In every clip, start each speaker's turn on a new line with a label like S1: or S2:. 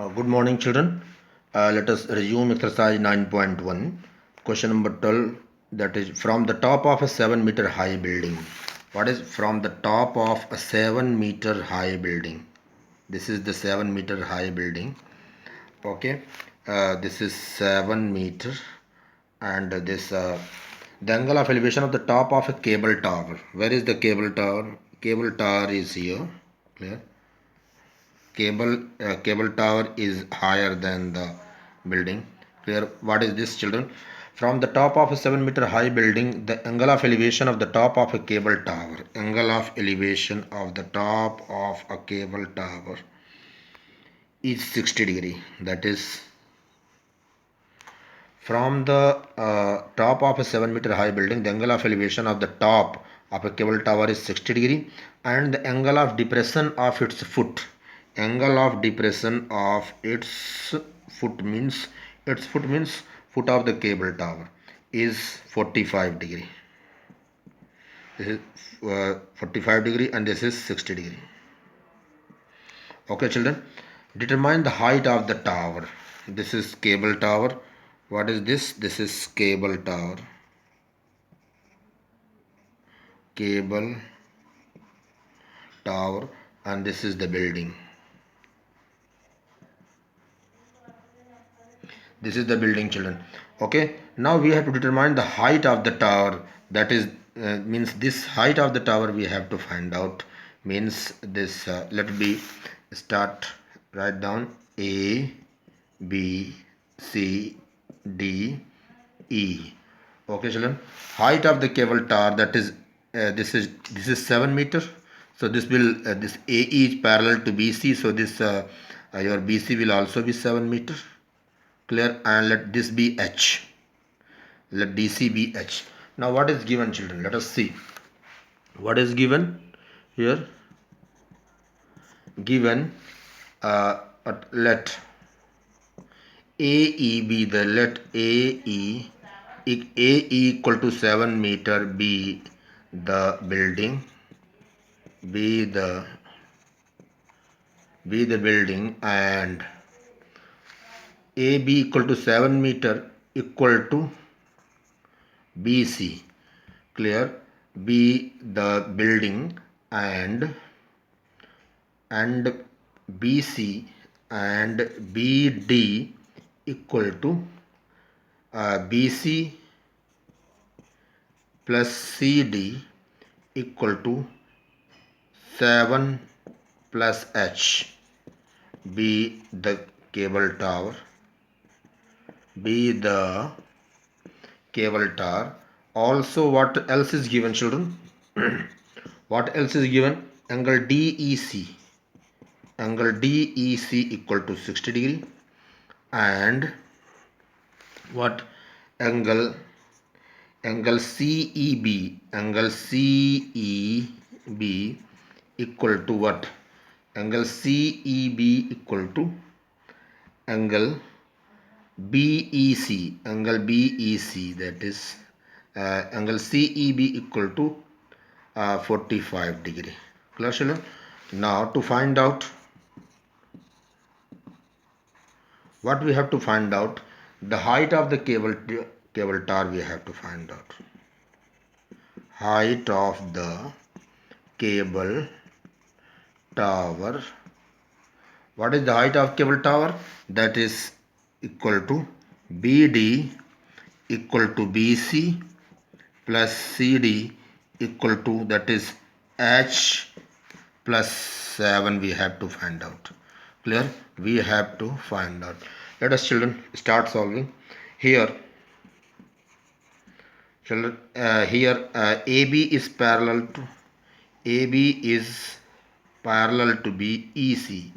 S1: Good morning, children. Let us resume exercise 9.1. Question number 12. That is from the top of a 7-meter high building. What is from the top of a 7-meter high building? This is the 7-meter high building. Okay. This is 7 meter, and this the angle of elevation of the top of a cable tower. Where is the cable tower? Cable tower is here. Clear? Cable tower is higher than the building. Clear? What is this, children? From the top of a 7-meter high building, the angle of elevation of the top of a cable tower, angle of elevation of the top of a cable tower is 60 degree. That is from the top of a 7-meter high building, the angle of elevation of the top of a cable tower is 60 degree, and the angle of depression of its foot, angle of depression of its foot means foot of the cable tower is 45 degree. This is 45 degree, and this is 60 degree. Okay, children. Determine the height of the tower. This is cable tower. What is this? This is cable tower. Cable tower, and this is the building. This is the building, children. Okay. Now we have to determine the height of the tower. That is means this height of the tower we have to find out. Means this. Let me start. Write down A, B, C, D, E. Okay, children. Height of the cable tower, that is this is 7 meter. So this will this AE is parallel to BC. So this your BC will also be 7 meter. Clear? And let this be H. Let DC be H. Now what is given, children? Let us see. What is given here? Given let AE be the let AE equal to 7 meter be the building, be the building, and AB equal to 7 meter equal to BC. Clear? Be the building, and BC and BD equal to BC plus CD equal to 7 plus H. Be the cable tower. Be the cable tower. Also, what else is given, children? What else is given? Angle DEC. Angle DEC equal to 60 degree, and what angle CEB, angle CEB equal to what? Angle CEB equal to angle BEC, angle BEC, that is angle CEB equal to 45 degree. Clear, children? Now to find out, what we have to find out, the height of the cable tower we have to find out. Height of the cable tower. What is the height of cable tower? That is equal to BD equal to BC plus CD equal to, that is H plus 7 we have to find out. Clear? We have to find out. Let us, children, start solving. Here, children, AB is parallel to BEC.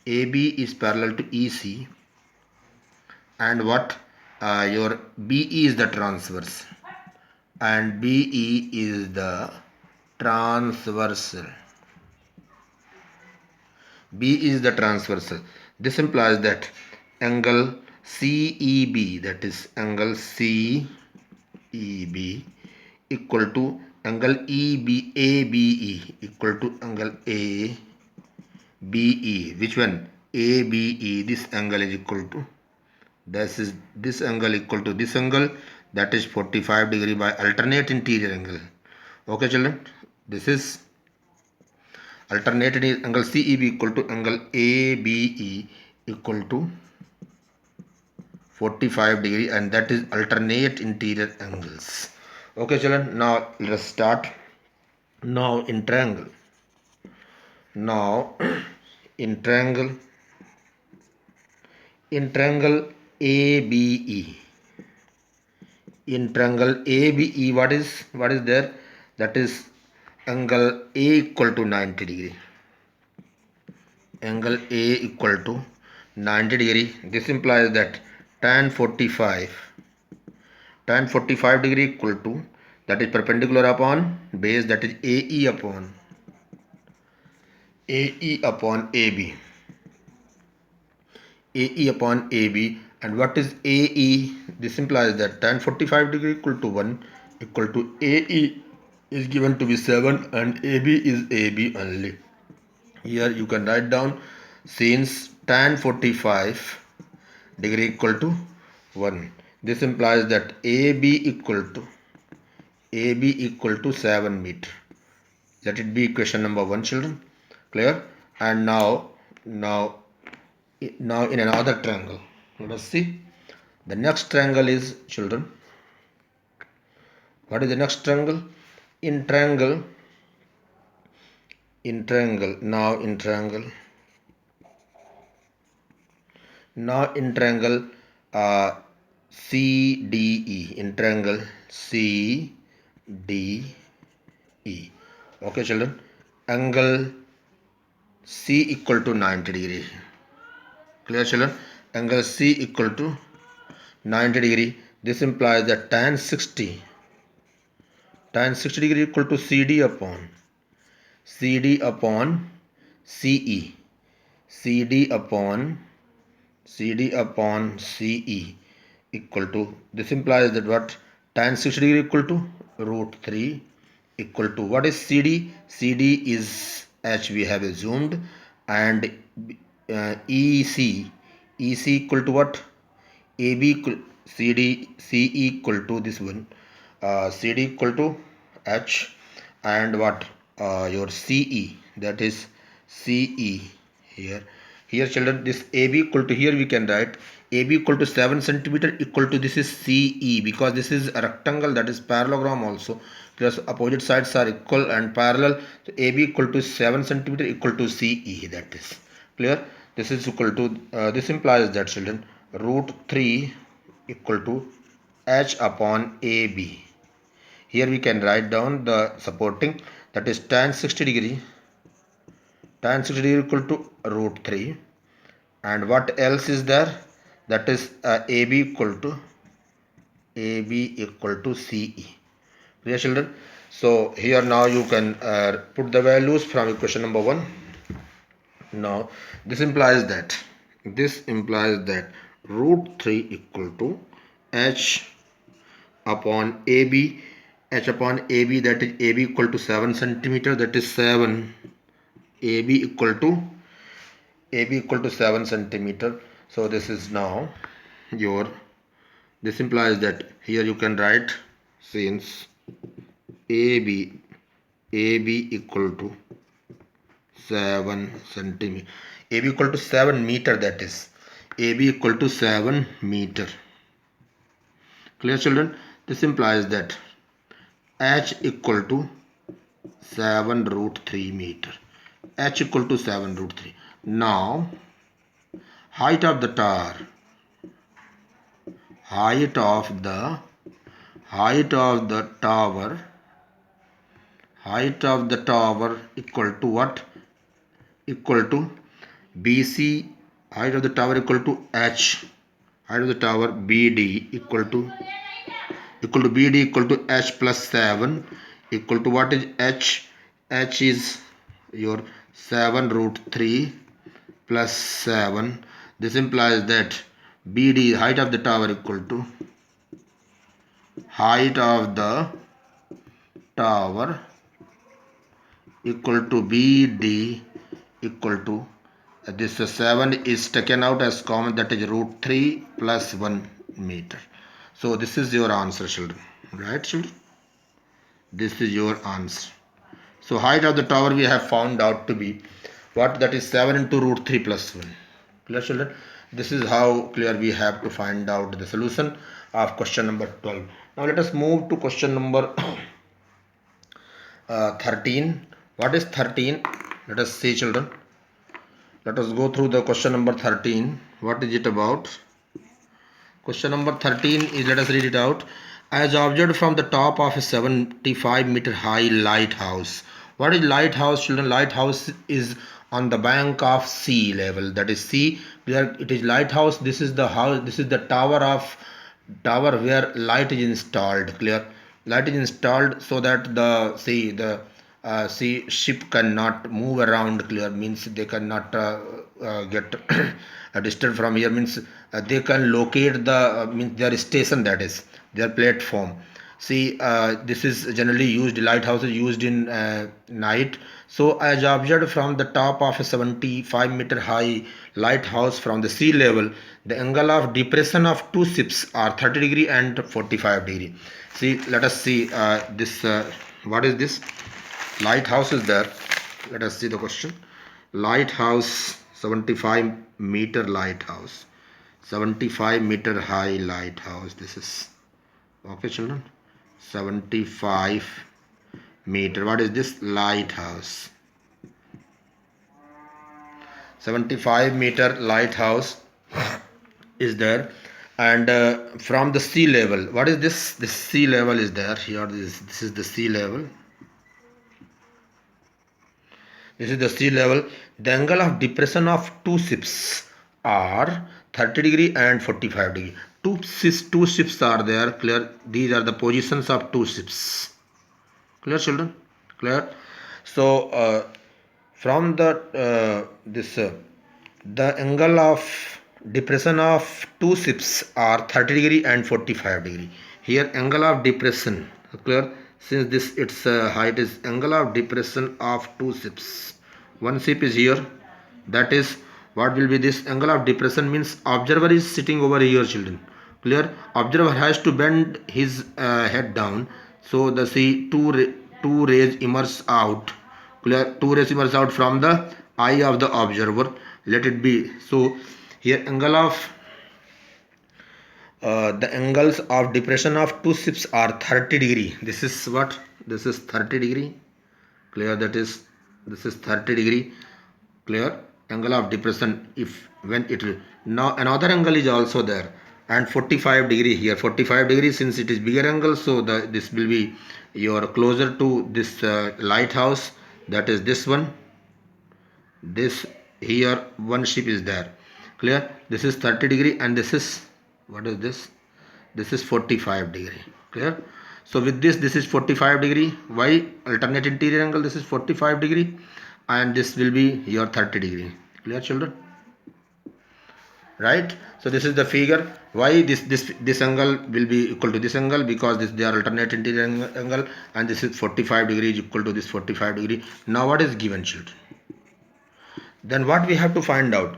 S1: AB is parallel to EC, and what your BE is the transverse, and BE is the transversal. B is the transversal. This implies that angle CEB, that is angle CEB equal to angle ABE equal to angle ABE. Which one? ABE, this angle is equal to, this angle equal to this angle, that is 45 degree by alternate interior angle. Okay children, this is alternate angle CEB equal to angle ABE equal to 45 degree, and that is alternate interior angles. Okay children, now let us start. Now in triangle, now in triangle ABE, in triangle ABE, what is there? That is angle A equal to 90 degree. Angle A equal to 90 degree. This implies that tan 45 degree equal to, that is perpendicular upon base, that is AE upon AB. AE upon AB. And what is AE? This implies that tan 45 degree equal to 1 equal to AE is given to be 7 and AB is AB only. Here you can write down, since tan 45 degree equal to 1, this implies that AB equal to 7 meter. Let it be equation number 1 children. Clear? And now in another triangle, let us see. The next triangle is, children, what is the next triangle? In triangle, now in triangle CDE, in triangle CDE. Okay children, angle C equal to 90 degree. Clear children? Angle C equal to 90 degree. This implies that tan 60 degree equal to CD upon CE. CD upon CE equal to, this implies that what? Tan 60 degree equal to root 3 equal to, what is CD? CD is H, we have assumed, and EC equal to what? AB equal CD, CE equal to this one, CD equal to H, and what? Your CE, that is CE here. Here children, this AB equal to, here we can write AB equal to 7 centimeter equal to, this is CE, because this is a rectangle, that is parallelogram also, because opposite sides are equal and parallel. So AB equal to 7 centimeter equal to CE, that is clear. This is equal to, this implies that children, root 3 equal to H upon AB. Here we can write down the supporting, that is tan 60 degree equal to root 3, and what else is there? That is AB equal to CE. Clear children? So here now you can put the values from equation number 1. Now this implies that root 3 equal to H upon AB, that is AB equal to 7 centimeter, that is 7, AB equal to 7 centimeter. So this is now your, this implies that here you can write, since AB equal to 7 centimeter, AB equal to 7 meter, that is AB equal to 7 meter. Clear children? This implies that H equal to 7 root 3 meter. H equal to 7 root 3. Now height of the tower equal to what? Equal to BC, height of the tower equal to H, height of the tower BD equal to BD equal to H plus 7 equal to, what is H? H is your 7 root 3 plus 7. This implies that BD, height of the tower equal to BD equal to This 7 is taken out as common, that is root 3 plus 1 meter. So this is your answer, children. Right, children? This is your answer. So height of the tower we have found out to be what? That is 7 into root 3 plus 1. Clear, children? This is how clear we have to find out the solution of question number 12. Now let us move to question number 13. What is 13? Let us see, children. Let us go through the question number 13. What is it about? Question number 13 is, let us read it out. As observed from the top of a 75-meter high lighthouse. What is lighthouse, children? Lighthouse is on the bank of sea level. That is sea. Where it is lighthouse. This is the house. This is the tower where light is installed. Clear? Light is installed so that the ship cannot move around. Clear? Means they cannot get disturbed from here. Means they can locate the means their station, that is their platform. See, this is generally used, lighthouse is used in night. So as observed from the top of a 75-meter high lighthouse from the sea level, the angle of depression of two ships are 30 degree and 45 degree. See, let us see this. What is this? Lighthouse is there. Let us see the question. Lighthouse, 75-meter lighthouse, 75-meter high lighthouse. This is okay, children. 75 meter. What is this? Lighthouse. 75-meter lighthouse is there, and from the sea level. What is this? This sea level is there here. This is the sea level. This is the sea level. The angle of depression of two ships are 30 degree and 45 degree. Two ships are there. Clear? These are the positions of two ships. Clear, children? Clear? So from the angle of depression of two ships are 30 degree and 45 degree. Here angle of depression. Clear? Since this its height is angle of depression of two ships. One ship is here. That is what will be this angle of depression, means observer is sitting over here, children. Clear? Observer has to bend his head down. So the see two rays emerge out. Clear? Two rays emerge out from the eye of the observer. Let it be. So here angle of the angles of depression of two ships are 30 degree. This is what? This is 30 degree. Clear? That is, this is 30 degree. Clear? Angle of depression, if when it now another angle is also there, and 45 degree here. 45 degree, since it is bigger angle, so this will be your closer to this lighthouse. That is this one. This here one ship is there. Clear? This is 30 degree, and this is, what is this? This is 45 degree. Clear? So with this is 45 degree. Why? Alternate interior angle. This is 45 degree, and this will be your 30 degree. Clear, children? Right? So this is the figure. Why this angle will be equal to this angle? Because they are alternate interior angle, and this is 45 degree is equal to this 45 degree. Now what is given, children? Then what we have to find out?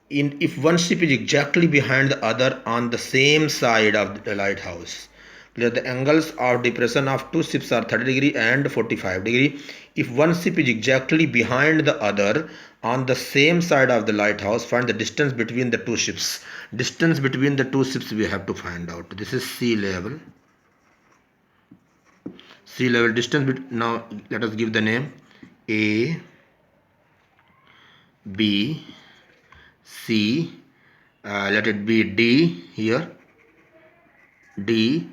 S1: If one ship is exactly behind the other on the same side of the lighthouse, the angles of depression of two ships are 30 degree and 45 degree. If one ship is exactly behind the other on the same side of the lighthouse, find the distance between the two ships. Distance between the two ships we have to find out. This is sea level. Sea level distance. Now let us give the name A, B, C, let it be D here. D,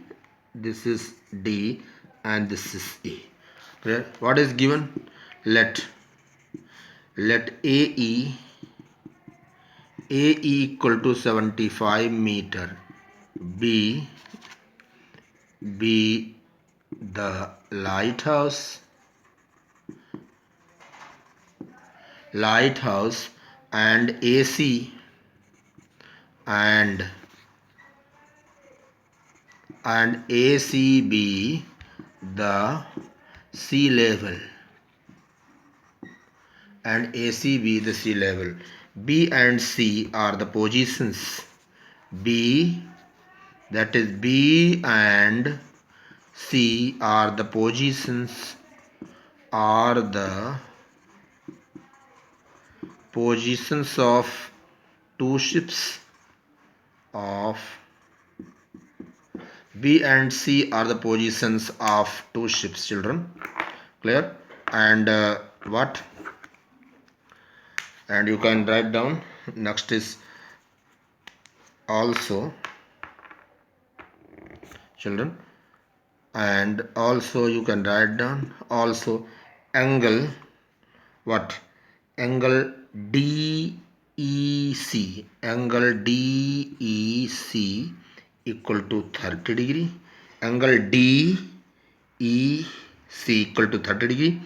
S1: this is D, and this is E. Clear? What is given? Let AE equal to 75 meter. B the lighthouse, and AC and ACB the sea level, and ACB the sea level. B and C are the positions. B, that is B and C are the positions, of two ships of B and C are the positions of two ships, children. Clear? And what? And you can write down. Next is also, children, and also you can write down also angle, what? Angle DEC, angle DEC equal to 30 degree, angle DEC equal to 30 degree,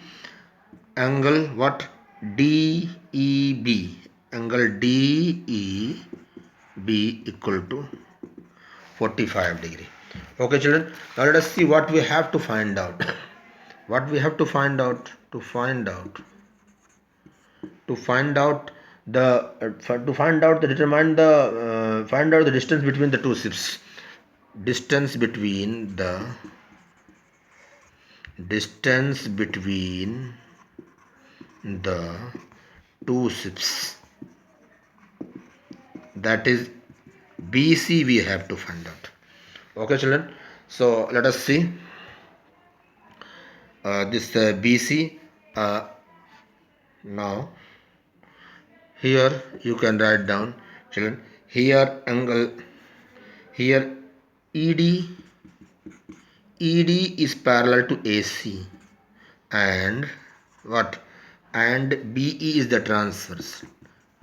S1: angle what? DEB, angle DEB equal to 45 degree. Okay, children, now let us see what we have to find out. What we have to find out? To find out the distance between the two ships. Distance between the two ships, that is BC, we have to find out. Okay, children, so let us see this BC. Now here you can write down, children, here angle, here ED is parallel to AC, and what? And BE is the transverse,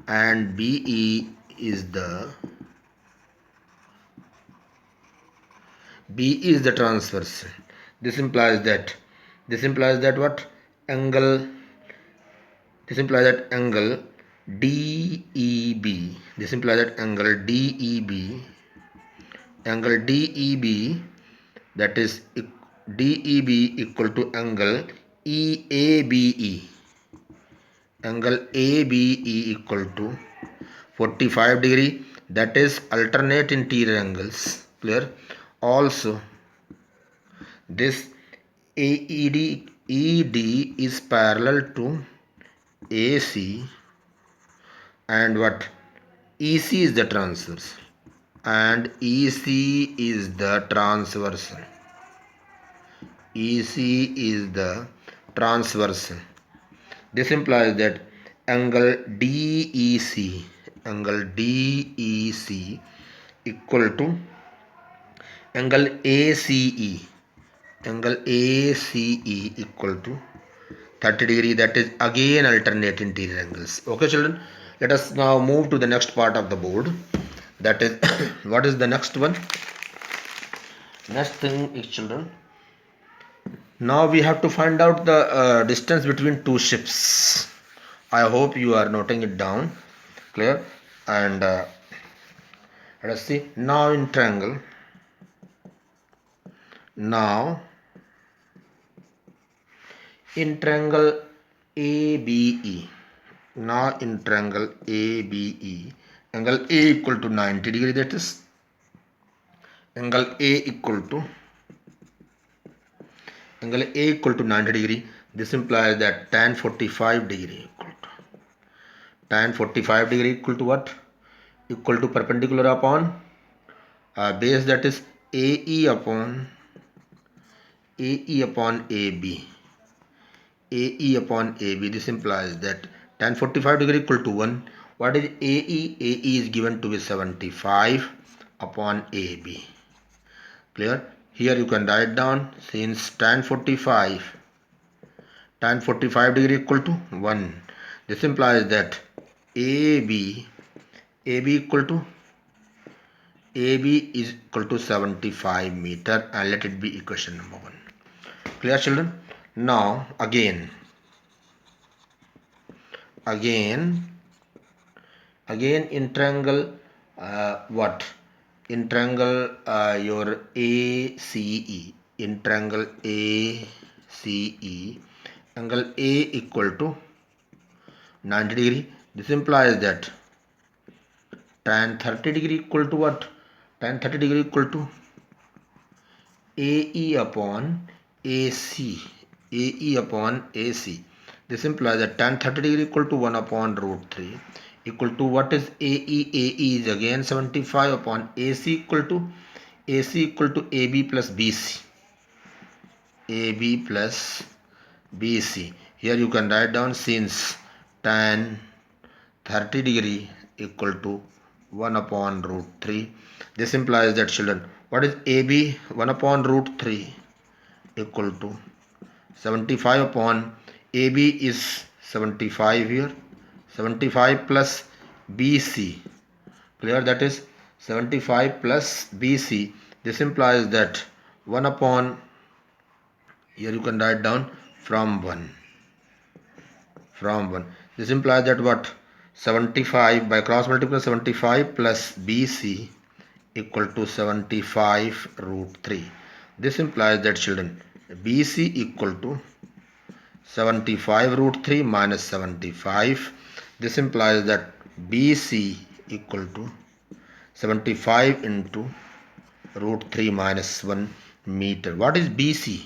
S1: and BE is the transverse. This implies that what? Angle, this implies that angle DEB, angle DEB, that is DEB equal to angle EABE, angle ABE equal to 45 degree, that is alternate interior angles. Clear? Also this ED is parallel to AC, and what? EC is the transverse, and EC is the transverse. This implies that angle DEC equal to angle ACE equal to 30 degree, that is again alternate interior angles. Okay, children, let us now move to the next part of the board, that is what is the next one? Next thing is, children, now we have to find out the distance between two ships. I hope you are noting it down. Clear? And let us see now in triangle. Now in triangle ABE, angle A equal to 90 degree, that is angle A equal to 90 degree. This implies that tan 45 degree equal to what? Equal to perpendicular upon base, that is AE upon AB. This implies that tan 45 degree equal to 1. What is AE? AE is given to be 75 upon AB. Clear? Here you can write down, since tan 45 degree equal to 1. This implies that AB is equal to 75 meter, and let it be equation number 1. Clear, children? Now again in triangle what? In triangle your ACE, angle A equal to 90 degree. This implies that tan 30 degree equal to what? Tan 30 degree equal to AE upon AC. AE upon AC. This implies that tan 30 degree equal to 1 upon root 3 equal to what is AE? AE is again 75 upon AC equal to AB plus BC. AB plus BC. Here you can write down, since tan 30 degree equal to 1 upon root 3. This implies that, children, what is AB? 1 upon root 3 equal to 75 upon AB is 75 here. 75 plus BC. Clear? That is 75 plus BC. This implies that 1 upon, here you can write down, from 1. This implies that what? 75 by cross multiply, 75 plus BC equal to 75 root 3. This implies that, children, BC equal to 75 root 3 minus 75. This implies that BC equal to 75 into root 3 minus 1 meter. What is BC?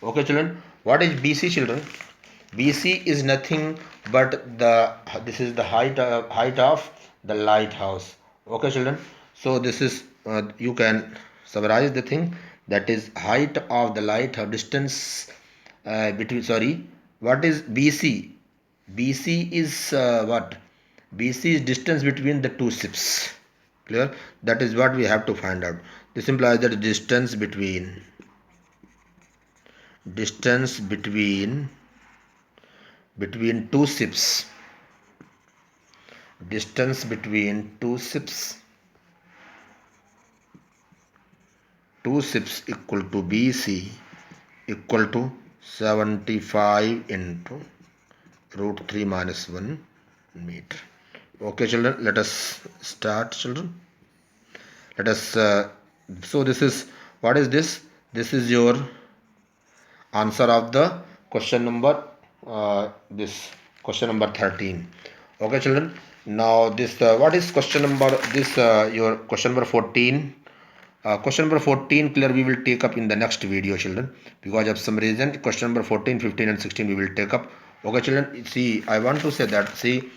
S1: Okay, children, what is BC, children? BC is nothing but this is the height of the lighthouse. Okay, children. So this is you can summarize the thing, that is height of the lighthouse, distance between. Sorry, what is BC? BC is what? BC is distance between the two ships. Clear? That is what we have to find out. This implies that distance between two ships, distance between two ships equal to BC equal to 75 into root 3 minus 1 meter. Okay, children, let us start, children. Let us so this is, what is this? This is your answer of the question number this question number 13. Okay, children. Now this what is question number, this your question number 14. Question number 14, clear, we will take up in the next video, children, because of some reason question number 14, 15 and 16 we will take up. Okay, children, see, I want to say that, see,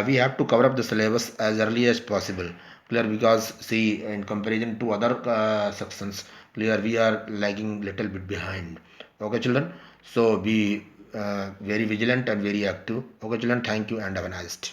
S1: we have to cover up the syllabus as early as possible, clear, because see, in comparison to other sections, clear, we are lagging little bit behind. Okay, children, so be very vigilant and very active. Okay, children, thank you and have a nice day.